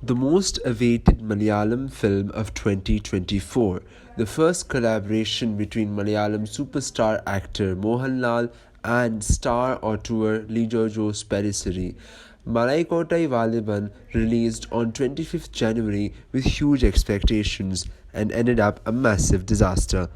The most awaited Malayalam film of 2024, the first collaboration between Malayalam superstar actor Mohanlal and star auteur Lijojo Pellicetti. Malaikottai Vaaliban released on 25th January with huge expectations and ended up a massive disaster.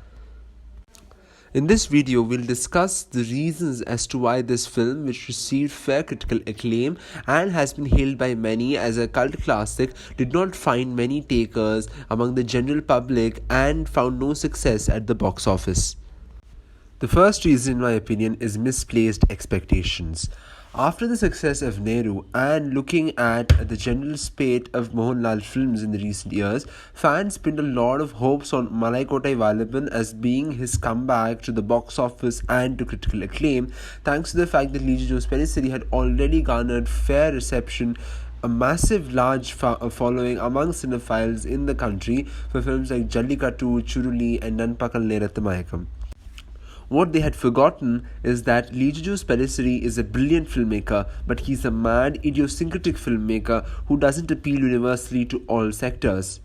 In this video, we'll discuss the reasons as to why this film, which received fair critical acclaim and has been hailed by many as a cult classic, did not find many takers among the general public and found no success at the box office. The first reason, in my opinion, is misplaced expectations. After the success of Nehru and looking at the general spate of Mohanlal films in the recent years, fans pinned a lot of hopes on Malaikottai Vaaliban as being his comeback to the box office and to critical acclaim, thanks to the fact that Lijojo Pellicetti had already garnered fair reception, a massive large following among cinephiles in the country for films like Jallikattu, Churuli and Nanpakal Nerathamayakam. What they had forgotten is that Lijojo Pellicetti is a brilliant filmmaker, but he's a mad, idiosyncratic filmmaker who doesn't appeal universally to all sectors.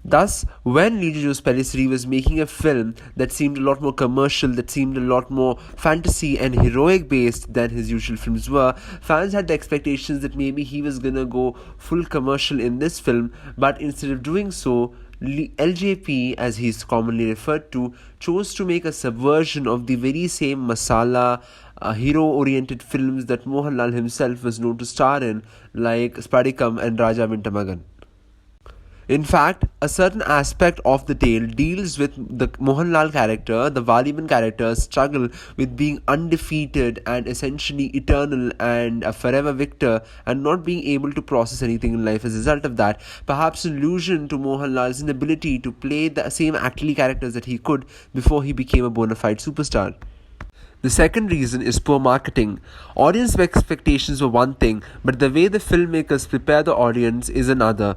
Thus, when Lijojo Pellicetti was making a film that seemed a lot more commercial, that seemed a lot more fantasy and heroic based than his usual films were, fans had the expectations that maybe he was gonna go full commercial in this film, but instead of doing so, LJP, as he's commonly referred to, chose to make a subversion of the very same masala, hero-oriented films that Mohanlal himself was known to star in, like Spadikam and Raja Vintamagan. In fact, a certain aspect of the tale deals with the Mohanlal character, the Vaaliban character's struggle with being undefeated and essentially eternal and a forever victor and not being able to process anything in life as a result of that. Perhaps an allusion to Mohanlal's inability to play the same actly characters that he could before he became a bona fide superstar. The second reason is poor marketing. Audience expectations were one thing, but the way the filmmakers prepare the audience is another.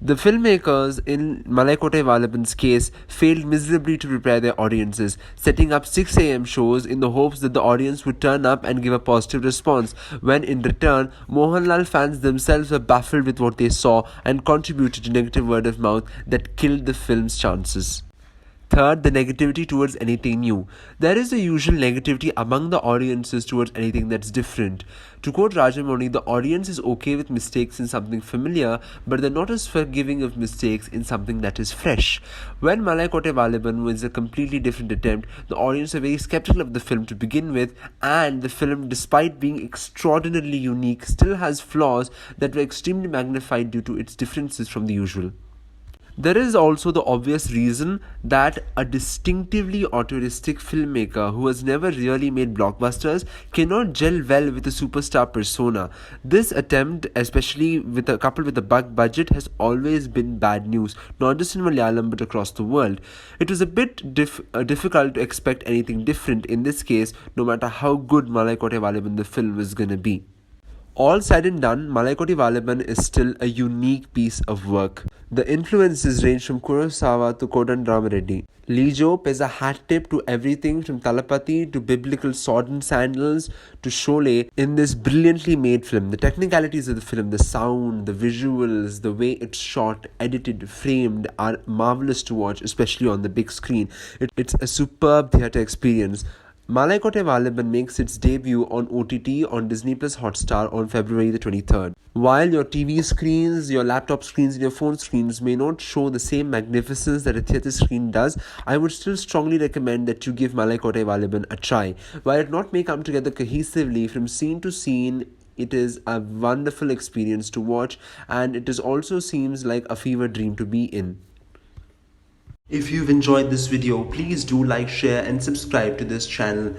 The filmmakers in Malaikottai Vaaliban's case failed miserably to prepare their audiences, setting up 6 a.m. shows in the hopes that the audience would turn up and give a positive response, when in return, Mohanlal fans themselves were baffled with what they saw and contributed to negative word of mouth that killed the film's chances. Third, the negativity towards anything new. There is the usual negativity among the audiences towards anything that's different. To quote Rajamouni, the audience is okay with mistakes in something familiar, but they're not as forgiving of mistakes in something that is fresh. When Malaikottai Vaaliban was a completely different attempt, the audience are very skeptical of the film to begin with, and the film, despite being extraordinarily unique, still has flaws that were extremely magnified due to its differences from the usual. There is also the obvious reason that a distinctively auteuristic filmmaker who has never really made blockbusters cannot gel well with a superstar persona. This attempt, especially coupled with a budget, has always been bad news, not just in Malayalam but across the world. It was a bit difficult to expect anything different in this case, no matter how good Malaikottai Vaaliban the film was gonna be. All said and done, Malaikottai Vaaliban is still a unique piece of work. The influences range from Kurosawa to Kodan Ramareddy. Lijo pays a hat tip to everything from Talapati to biblical sword and sandals to Sholay in this brilliantly made film. The technicalities of the film, the sound, the visuals, the way it's shot, edited, framed are marvelous to watch, especially on the big screen. It's a superb theatre experience. Malaikottai Vaaliban makes its debut on OTT on Disney Plus Hotstar on February the 23rd. While your TV screens, your laptop screens and your phone screens may not show the same magnificence that a theatre screen does, I would still strongly recommend that you give Malaikottai Vaaliban a try. While it not may come together cohesively from scene to scene, it is a wonderful experience to watch, and it also seems like a fever dream to be in. If you've enjoyed this video, please do like, share and subscribe to this channel.